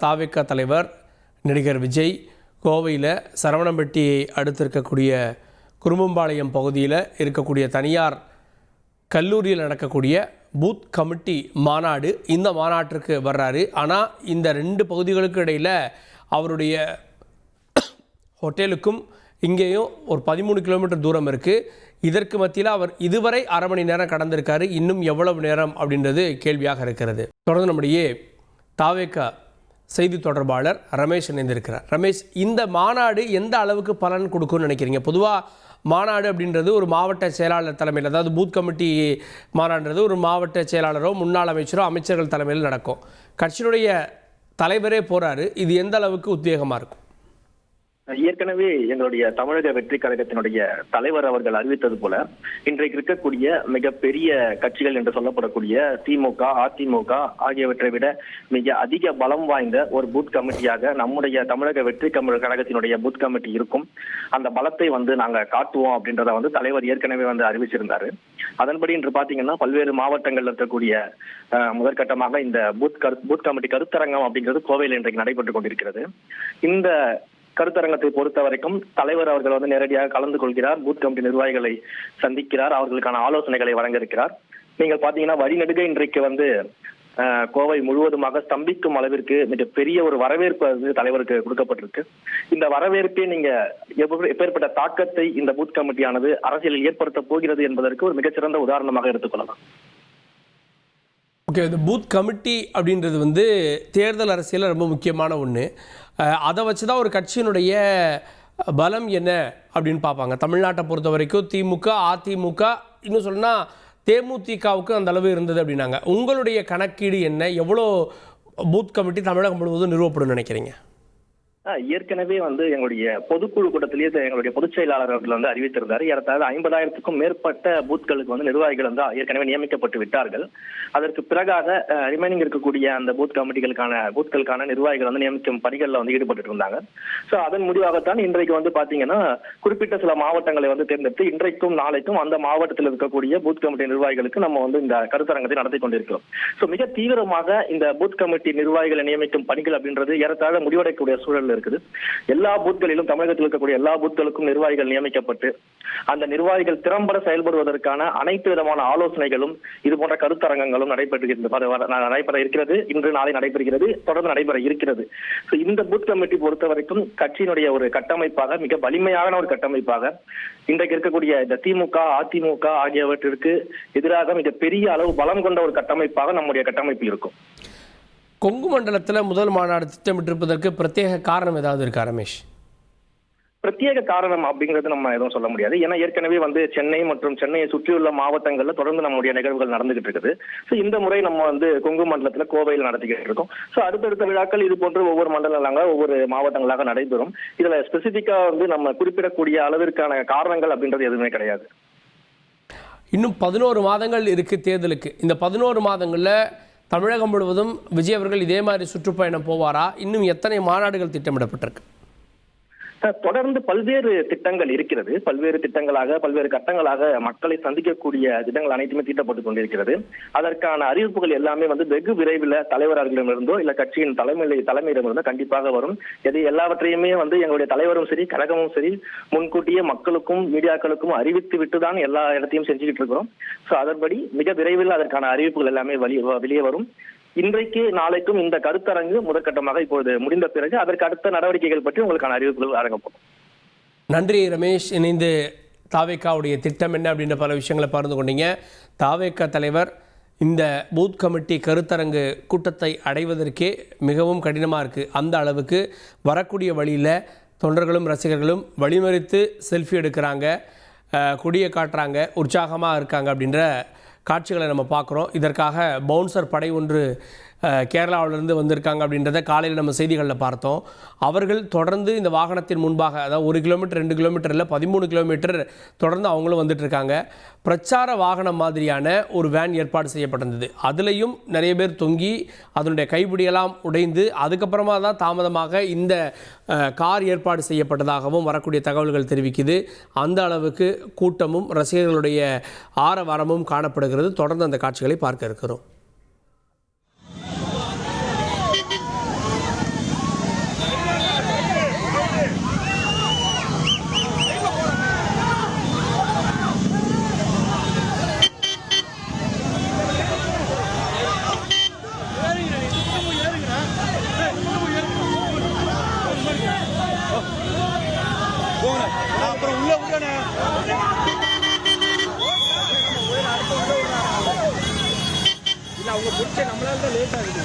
தாவேகா தலைவர் நடிகர் விஜய் கோவையில் சரவணம்பட்டியை அடுத்து இருக்கக்கூடிய குருமம்பாளையம் பகுதியில் இருக்கக்கூடிய தனியார் கல்லூரியில் நடக்கக்கூடிய பூத் கமிட்டி மாநாடு, இந்த மாநாட்டிற்கு வர்றாரு. ஆனால் இந்த 2 பகுதிகளுக்கு இடையில் அவருடைய ஹோட்டலுக்கும் இங்கேயும் ஒரு 13 கிலோமீட்டர் தூரம் இருக்குது. இதற்கு மத்தியில் அவர் இதுவரை அரை மணி நேரம் கடந்திருக்காரு. இன்னும் எவ்வளவு நேரம் அப்படின்றது கேள்வியாக இருக்கிறது. தொடர்ந்து நம்முடைய தாவேகா செய்தி தொடர்பாளர் ரமேஷ் இணைந்திருக்கிறார். ரமேஷ், இந்த மாநாடு எந்த அளவுக்கு பலன் கொடுக்கும்னு நினைக்கிறீங்க? பொதுவாக மாநாடு அப்படின்றது ஒரு மாவட்ட செயலாளர் தலைமையில், அதாவது பூத் கமிட்டி மாநாடுன்றது ஒரு மாவட்ட செயலாளரோ முன்னாள் அமைச்சரோ அமைச்சர்கள் தலைமையில் நடக்கும். கட்சியினுடைய தலைவரே போகிறாரு. இது எந்த அளவுக்கு உத்வேகமாக இருக்கும்? ஏற்கனவே எங்களுடைய தமிழக வெற்றி கழகத்தினுடைய தலைவர் அவர்கள் அறிவித்தது போல, இன்றைக்கு இருக்கக்கூடிய மிகப்பெரிய கட்சிகள் என்று சொல்லப்படக்கூடிய திமுக, அதிமுக ஆகியவற்றை விட மிக அதிக பலம் வாய்ந்த ஒரு பூத் கமிட்டியாக நம்முடைய தமிழக வெற்றி கழகத்தினுடைய பூத் கமிட்டி இருக்கும். அந்த பலத்தை நாங்க காட்டுவோம் அப்படின்றத தலைவர் ஏற்கனவே அறிவிச்சிருந்தாரு. அதன்படி இன்று பாத்தீங்கன்னா பல்வேறு மாவட்டங்கள்ல இருக்கக்கூடிய முதற்கட்டமாக இந்த பூத் கமிட்டி கருத்தரங்கம் அப்படிங்கிறது கோவையில் இன்றைக்கு நடைபெற்றுக் கொண்டிருக்கிறது. இந்த கருத்தரங்கத்தை பொறுத்த வரைக்கும் தலைவர் அவர்கள் நேரடியாக கலந்து கொள்கிறார். பூத் கமிட்டி நிர்வாகிகளை சந்திக்கிறார். அவர்களுக்கான ஆலோசனைகளை வழங்க இருக்கிறார். நீங்கள் பாத்தீங்கன்னா வழிநெடுக இன்றைக்கு கோவை முழுவதுமாக ஸ்தம்பிக்கும் அளவிற்கு மிகப்பெரிய ஒரு வரவேற்பு தலைவருக்கு கொடுக்கப்பட்டிருக்கு. இந்த வரவேற்பை நீங்க எப்பேற்பட்ட தாக்கத்தை இந்த பூத் கமிட்டியானது அரசியலில் ஏற்படுத்த போகிறது என்பதற்கு ஒரு மிகச்சிறந்த உதாரணமாக எடுத்துக்கொள்ளலாம். ஓகே, இந்த பூத் கமிட்டி அப்படின்றது தேர்தல் அரசியலில் ரொம்ப முக்கியமான ஒன்று. அதை வச்சு தான் ஒரு கட்சியினுடைய பலம் என்ன அப்படின்னு பார்ப்பாங்க. தமிழ்நாட்டை பொறுத்த வரைக்கும் திமுக, அதிமுக, இன்னும் சொன்னால் தேமுதிகவுக்கு அந்த அளவு இருந்தது அப்படின்னாங்க. உங்களுடைய கணக்கீடு என்ன? எவ்வளோ பூத் கமிட்டி தமிழகம் முழுவதும் நிறுவப்படும் நினைக்கிறீங்க? ஏற்கனவே எங்களுடைய பொதுக்குழு கூட்டத்திலேயே எங்களுடைய பொதுச் செயலாளர் அவர்கள் அறிவித்திருந்தார். ஏறத்தாழ 50,000க்கும் மேற்பட்ட பூத்களுக்கு நிர்வாகிகள் ஏற்கனவே நியமிக்கப்பட்டு விட்டார்கள். அதற்கு பிறகாக ரிமைனிங் இருக்கக்கூடிய அந்த பூத்களுக்கான நிர்வாகிகள் நியமிக்கும் பணிகளில் ஈடுபட்டு இருந்தாங்க. ஸோ அதன் முடிவாகத்தான் இன்றைக்கு பாத்தீங்கன்னா குறிப்பிட்ட சில மாவட்டங்களை தேர்ந்தெடுத்து இன்றைக்கும் நாளைக்கும் அந்த மாவட்டத்தில் இருக்கக்கூடிய பூத் கமிட்டி நிர்வாகிகளுக்கு நம்ம இந்த கருத்தரங்கத்தை நடத்தி கொண்டிருக்கிறோம். ஸோ மிக தீவிரமாக இந்த பூத் கமிட்டி நிர்வாகிகளை நியமிக்கும் பணிகள் அப்படின்றது ஏறத்தாழ முடிவடையக்கூடிய சூழல் இருக்குது. எல்லா பூத்களிலும் தமிழகத்தில் இருக்கக்கூடிய எல்லா பூத்களுக்கும் நிர்வாகிகள் நியமிக்கப்பட்டு அந்த நிர்வாகிகள் திறம்பட செயல்படுவதற்கான அனைத்து விதமான ஆலோசனைகளும் இது போன்ற கருத்தரங்கங்களும் நடைபெற இருக்கிறது. இன்று நாளை நடைபெறுகிறது, தொடர்ந்து நடைபெற இருக்கிறது. இந்த பூத் கமிட்டி பொறுத்த வரைக்கும் கட்சியினுடைய ஒரு கட்டமைப்பாக, மிக வலிமையான ஒரு கட்டமைப்பாக இன்றைக்கு இருக்கக்கூடிய இந்த திமுக, அதிமுக ஆகியவற்றிற்கு எதிராக மிக பெரிய அளவு பலம் கொண்ட ஒரு கட்டமைப்பாக நம்முடைய கட்டமைப்பு இருக்கும். கொங்கு மண்டலத்தில் முதல் மாநாடு திட்டமிட்டிருப்பதற்கு பிரத்யேக காரணம் ஏதாவது இருக்கா ரமேஷ்? பிரத்யேக காரணம் அப்படிங்கிறது நம்ம எதுவும் சொல்ல முடியாது. ஏன்னா ஏற்கனவே சென்னை மற்றும் சென்னையை சுற்றியுள்ள மாவட்டங்கள்ல தொடர்ந்து நம்முடைய நிகழ்வுகள் நடந்துகிட்டு இருக்குது. ஸோ இந்த முறை நம்ம கொங்கு மண்டலத்துல கோவையில் நடத்திக்கிட்டு இருக்கோம். ஸோ அடுத்தடுத்த விழாக்கள் இது போன்று ஒவ்வொரு மண்டலங்களாக ஒவ்வொரு மாவட்டங்களாக நடைபெறும். இதுல ஸ்பெசிபிக்கா நம்ம குறிப்பிடக்கூடிய அளவிற்கான காரணங்கள் அப்படின்றது எதுவுமே கிடையாது. இன்னும் 11 மாதங்கள் இருக்கு தேர்தலுக்கு. இந்த 11 மாதங்கள்ல தமிழகம் முழுவதும் விஜய் அவர்கள் இதே மாதிரி சுற்றுப்பயணம் போவாரா? இன்னும் எத்தனை மாநாடுகள் திட்டமிடப்பட்டிருக்கு? தொடர்ந்து பல்வேறு திட்டங்கள் இருக்கிறது. பல்வேறு திட்டங்களாக, பல்வேறு கட்டங்களாக மக்களை சந்திக்கக்கூடிய திட்டங்கள் அனைத்துமே தீட்டப்பட்டுக் கொண்டிருக்கிறது. அதற்கான அறிவிப்புகள் எல்லாமே வெகு விரைவில் தலைவர்களிடமிருந்தோ இல்ல கட்சியின் தலைமையிடமிருந்தோ கண்டிப்பாக வரும். இது எல்லாவற்றையுமே எங்களுடைய தலைவரும் சரி, கழகமும் சரி முன்கூட்டியே மக்களுக்கும் மீடியாக்களுக்கும் அறிவித்து விட்டுதான் எல்லா இடத்தையும் செஞ்சுக்கிட்டு இருக்கிறோம். ஸோ அதன்படி மிக விரைவில் அதற்கான அறிவிப்புகள் எல்லாமே வெளியே வரும். இன்றைக்கு நாளைக்கும் இந்த கருத்தரங்கு முதற்கட்டமாக இப்போது முடிந்த பிறகு அதற்கு அடுத்த நடவடிக்கைகள் பற்றி உங்களுக்கான அறிவிப்புகள் வழங்கப்படும். நன்றி ரமேஷ். இணைந்து தாவேகாவுடைய திட்டம் என்ன அப்படின்ற பல விஷயங்களை பகிர்ந்து கொண்டீங்க. தாவேகா தலைவர் இந்த பூத் கமிட்டி கருத்தரங்கு கூட்டத்தை அடைவதற்கே மிகவும் கடினமாக இருக்குது. அந்த அளவுக்கு வரக்கூடிய வழியில் தொண்டர்களும் ரசிகர்களும் வழிமறித்து செல்ஃபி எடுக்கிறாங்க, கொடியை காட்டுறாங்க, உற்சாகமாக இருக்காங்க அப்படின்ற காட்சிகளை நம்ம பார்க்குறோம். இதற்காக பவுன்சர் படை ஒன்று கேரளாவிலிருந்து வந்திருக்காங்க அப்படின்றத காலையில் நம்ம செய்திகளில் பார்த்தோம். அவர்கள் தொடர்ந்து இந்த வாகனத்தின் முன்பாக, அதாவது 1 கிலோமீட்டர் 2 கிலோமீட்டர் இல்லை 13 கிலோமீட்டர் தொடர்ந்து அவங்களும் வந்துட்டுருக்காங்க. பிரச்சார வாகனம் மாதிரியான ஒரு வேன் ஏற்பாடு செய்யப்பட்டிருந்தது. அதுலேயும் நிறைய பேர் தொங்கி அதனுடைய கைப்பிடியெல்லாம் உடைந்து அதுக்கப்புறமா தான் தாமதமாக இந்த கார் ஏற்பாடு செய்யப்பட்டதாகவும் வரக்கூடிய தகவல்கள் தெரிவிக்குது. அந்த அளவுக்கு கூட்டமும் ரசிகர்களுடைய ஆரவாரமும் காணப்படுகிறது. தொடர்ந்து அந்த காட்சிகளை பார்க்க இருக்கிறோம். அவங்க பிடிச்ச நம்மளால தான் லேட் ஆகுது.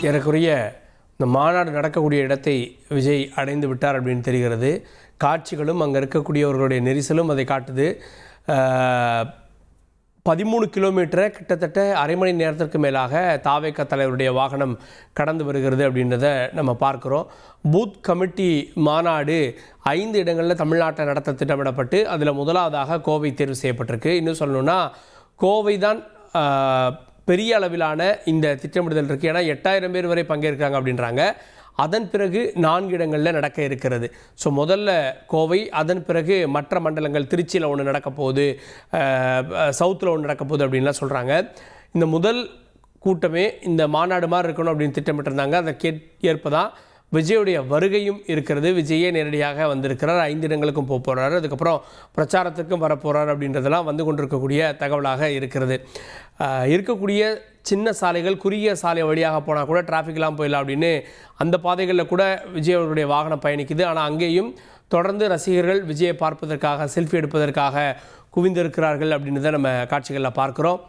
ஏறக்குறைய இந்த மாநாடு நடக்கக்கூடிய இடத்தை விஜய் அடைந்து விட்டார் அப்படின்னு தெரிகிறது. காட்சிகளும் அங்கே இருக்கக்கூடியவர்களுடைய நெரிசலும் அதை காட்டுது. 13 கிலோமீட்டரை கிட்டத்தட்ட அரை மணி நேரத்திற்கு மேலாக தாவேக தலைவருடைய வாகனம் கடந்து வருகிறது அப்படின்றத நம்ம பார்க்குறோம். பூத் கமிட்டி மாநாடு 5 இடங்களில் தமிழ்நாட்டை நடத்த திட்டமிடப்பட்டு அதில் முதலாவதாக கோவை தேர்வு செய்யப்பட்டிருக்கு. இன்னும் சொல்லணுன்னா கோவை தான் பெரிய அளவிலான இந்த திட்டமிடுதல் இருக்குது. ஏன்னா 8000 பேர் வரை பங்கேற்கிறாங்க அப்படின்றாங்க. அதன் பிறகு 4 இடங்களில் நடக்க இருக்கிறது. ஸோ முதல்ல கோவை, அதன் பிறகு மற்ற மண்டலங்கள், திருச்சியில் ஒன்று நடக்க போகுது, சவுத்தில் ஒன்று நடக்க போகுது அப்படின்லாம் சொல்கிறாங்க. இந்த முதல் கூட்டமே இந்த மாநாடு மாதிரி இருக்கணும் அப்படின்னு திட்டமிட்டிருந்தாங்க. அதை ஏற்பதான் விஜயுடைய வருகையும் இருக்கிறது. விஜயே நேரடியாக வந்திருக்கிறார். 5 இடங்களுக்கும் போக போகிறாரு. அதுக்கப்புறம் பிரச்சாரத்துக்கும் வரப்போகிறார் அப்படின்றதெல்லாம் வந்து கொண்டிருக்கக்கூடிய தகவலாக இருக்கிறது. இருக்கக்கூடிய சின்ன சாலைகள், குறுகிய சாலை வழியாக போனால் கூட டிராஃபிக்லாம் போயிடலாம் அப்படின்னு அந்த பாதைகளில் கூட விஜய் அவர்களுடைய வாகனம் பயணிக்குது. ஆனால் அங்கேயும் தொடர்ந்து ரசிகர்கள் விஜயை பார்ப்பதற்காக, செல்ஃபி எடுப்பதற்காக குவிந்திருக்கிறார்கள் அப்படின்றத நம்ம காட்சிகளில் பார்க்குறோம்.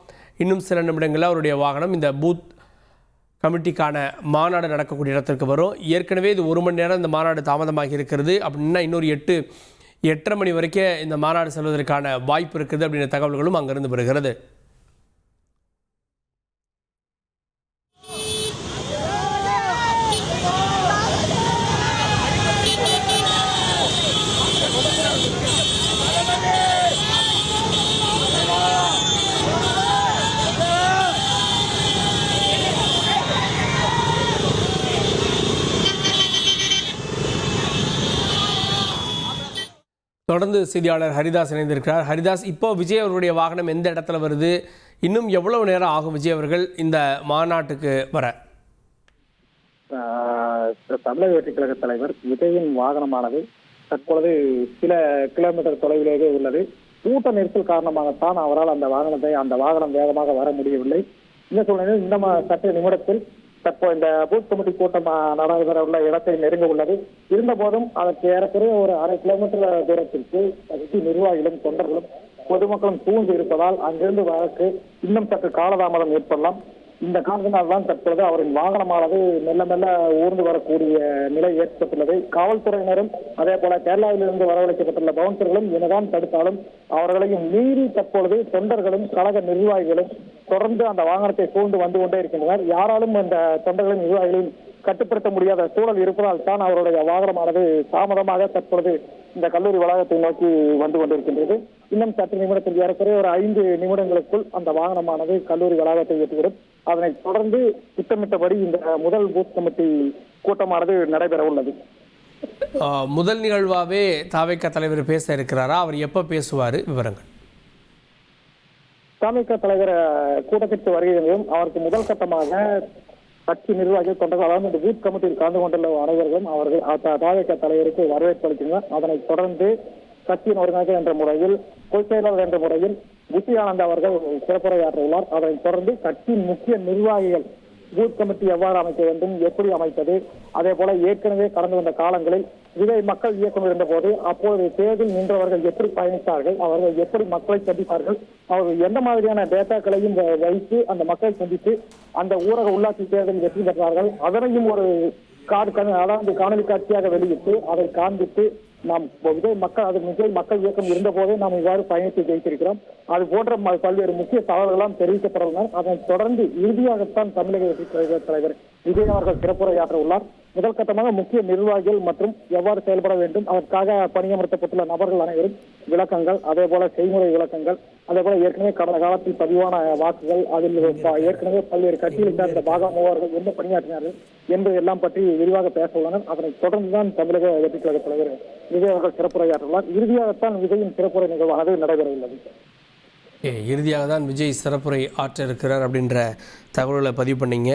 இன்னும் சில நிமிடங்களில் அவருடைய வாகனம் இந்த பூத் கமிட்டிக்கான மாநாடு நடக்கக்கூடிய இடத்திற்கு வரும். ஏற்கனவே இது 1 மணி நேரம் இந்த மாநாடு தாமதமாகி இருக்கிறது. அப்படின்னா இன்னொரு 8-8:30 மணி வரைக்கும் இந்த மாநாடு செல்வதற்கான வாய்ப்பு இருக்குது அப்படின்ற தகவல்களும் அங்கிருந்து வருகிறது. தொடர்ந்து செய்தியாளர் ஹரிதாஸ் இணைந்திருக்கிறார். ஹரிதாஸ், இப்போ விஜய் அவர்களுடைய வாகனம் எந்த இடத்துல வருது? இன்னும் எவ்வளவு நேரம் ஆகும் விஜய் அவர்கள் இந்த மாநாட்டுக்கு வர? தமிழக வெற்றிக் கழக தலைவர் விஜயின் வாகனமானது தற்பொழுது சில கிலோமீட்டர் தொலைவிலேயே உள்ளது. கூட்ட நெரிசல் காரணமாகத்தான் அவரால் அந்த வாகனம் வேகமாக வர முடியவில்லை. இந்த சூழ்நிலையில் இந்த சற்று நிமிடத்தில் தற்போது இந்த பூத் கமிட்டி கூட்டம் நடைபெற உள்ள இடத்தை நெருங்க உள்ளது. இருந்த போதும் அதற்கு ஏறக்குறைய ஒரு 1/2 கிலோமீட்டர் தூரத்திற்கு கட்சி நிர்வாகிகளும் தொண்டர்களும் பொதுமக்களும் சூழ்ந்து இருப்பதால் அங்கிருந்து வரக்கு இன்னும் சற்று காலதாமதம் ஏற்படலாம். இந்த காரணத்தினால்தான் தற்பொழுது அவரின் வாகனமானது மெல்ல மெல்ல ஊர்ந்து வரக்கூடிய நிலை ஏற்பட்டுள்ளது. காவல்துறையினரும் அதே போல கேரளாவிலிருந்து வரவழைக்கப்பட்டுள்ள பவுன்சர்களும் என்னதான் தடுத்தாலும் அவர்களையும் மீறி தற்பொழுது தொண்டர்களும் கழக நிர்வாகிகளும் தொடர்ந்து அந்த வாகனத்தை சூழ்ந்து வந்து கொண்டே இருக்கின்றனர். யாராலும் அந்த தொண்டர்களின் நிர்வாகிகளையும் கட்டுப்படுத்த முடியாத சூழல் இருப்பதால் தான் அவருடைய வாகனமானது தாமதமாக தற்பொழுது இந்த கல்லூரி வளாகத்தை நோக்கி வந்து கொண்டிருக்கின்றது. இன்னும் சற்று நிமிடத்தில் ஏறக்குறைய ஒரு 5 நிமிடங்களுக்குள் அந்த வாகனமானது கல்லூரி வளாகத்தை எட்டிவிடும். அதனைத் தொடர்ந்து திட்டமிட்டபடி இந்த முதல் பூத் கமிட்டி கூட்டமானது நடைபெற உள்ளது. முதல் நிகழ்வாகவே தாவேக தலைவர் பேச இருக்கிறாரா? அவர் எப்போ பேசுவார்? விவரங்கள். தாவேக தலைவர் கூட்டத்திற்கு வருகையும் அவருக்கு முதல் கட்டமாக கட்சி நிர்வாகிகள் தொண்டர்கள், அதாவது இந்த பூத் கமிட்டியில் கலந்து கொண்டுள்ள அனைவர்களும் அவர்கள் தாவேக தலைவருக்கு வரவேற்பு அளிக்கின்றனர். அதனைத் தொடர்ந்து கட்சியின் ஒருங்கிணைப்பு என்ற முறையில், பொதுச் செயலாளர் என்ற முறையில் புத்தியானந்த் அவர்கள் சிறப்புரையாற்ற உள்ளார். அதனைத் தொடர்ந்து கட்சியின் முக்கிய நிர்வாகிகள் பூத் கமிட்டி எவ்வாறு அமைக்க வேண்டும், எப்படி அமைத்தது, அதே போல ஏற்கனவே கடந்து வந்த காலங்களில் விஜய் மக்கள் இயக்கம் இருந்த போது அப்போது தேர்தல் நின்றவர்கள் எப்படி பயணித்தார்கள், அவர்கள் எப்படி மக்களை சந்தித்தார்கள், அவர்கள் எந்த மாதிரியான டேட்டாக்களையும் வைத்து அந்த மக்களை சந்தித்து அந்த ஊரக உள்ளாட்சி தேர்தலில் வெற்றி பெற்றார்கள், அதனையும் ஒரு அதாவது காணொலி காட்சியாக வெளியிட்டு அதை காண்பித்து நாம் விஜய் மக்கள் இயக்கம் இருந்த போதே நாம் இவ்வாறு பயணித்து ஜெயித்திருக்கிறோம், அது போன்ற பல்வேறு முக்கிய தகவல்களாம் தெரிவிக்கப்பட்டுள்ளன. அதனைத் தொடர்ந்து இறுதியாகத்தான் தமிழக வெற்றி கழக தலைவர் விஜய் அவர்கள் சிறப்புரையாற்ற உள்ளார். முதல் கட்டமாக முக்கிய நிர்வாகிகள் மற்றும் எவ்வாறு செயல்பட வேண்டும், அதற்காக பணியமர்த்தப்பட்டுள்ள நபர்கள் அனைவரும் விளக்கங்கள், அதே போல செய்முறை விளக்கங்கள், அதே போல ஏற்கனவே கடந்த காலத்தில் பதிவான வாக்குகள், அதில் ஏற்கனவே பல்வேறு கட்சிகளை சார்ந்த மூவர்கள் என்ன பணியாற்றினார்கள் என்பது எல்லாம் பற்றி விரிவாக பேச உள்ளனர். அதனைத் தொடர்ந்துதான் தமிழக வெற்றி கழக தலைவர் விஜய் அவர்கள் சிறப்புரையாற்றுள்ளார். இறுதியாகத்தான் விஜயின் சிறப்புரை நிகழ்வானது நடைபெற உள்ளது. இறுதியாக தான் விஜய் சிறப்புரை ஆற்ற இருக்கிறார் அப்படின்ற தகவல்களை பதிவு பண்ணீங்க.